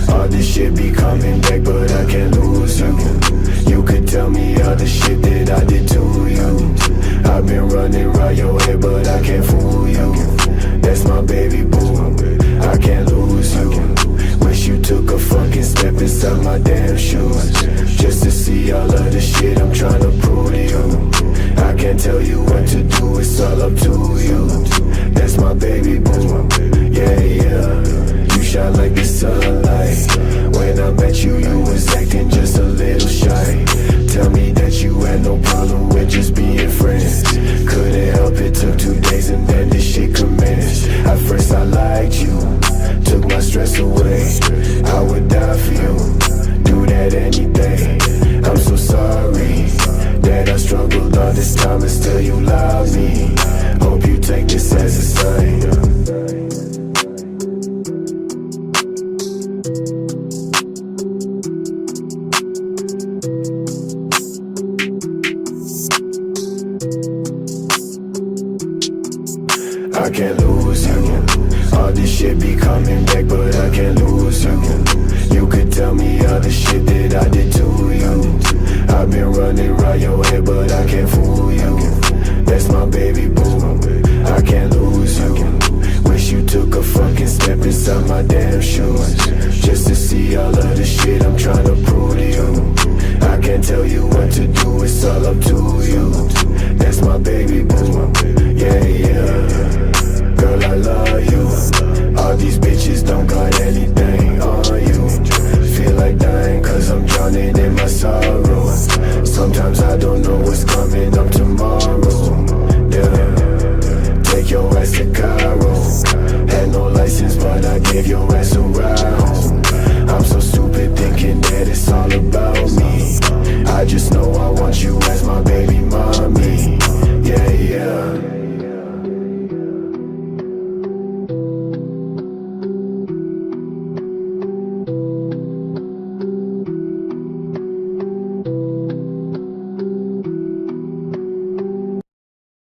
All this shit be coming back, but I can't lose you. You could tell me all the shit that I did to you. I've been running around your head, but I can't fool you. That's my baby boo, I can't lose you. Wish you took a fucking step inside my damn shoes, just to see all of the shit I'm trying to prove to you. I can't tell you what to do, it's all up to you. That's my baby boo, yeah, yeah. You shine like the sunlight. When I met you, you was acting just a little shy. Tell me that you had no problem with just being friends. Couldn't help it, took 2 days and then this shit commenced. At first I liked you, took my stress away. I would die for you, do that any day. I'm so sorry that I struggled all this time and still you love me. Hope you take this as a sign. I can't lose you. All this shit be coming back, but I can't lose you. You could tell me all the shit that I did to you. I've been running around your head, but I can't fool you. That's my baby boo, I can't lose you. Wish you took a fucking step inside my damn shoes, just to see all of the shit I'm trying to prove to you. I can't tell you what to do, it's all up to you. That's my baby boo, yeah, yeah. Girl, I love you. All these bitches don't got anything on you. Feel like dying cause I'm drowning in my sorrow. Sometimes I don't know what's coming up tomorrow. Yeah, take your ass to Cairo. Had no license but I gave your ass a ride home. I'm so stupid thinking that it's all about me. I just know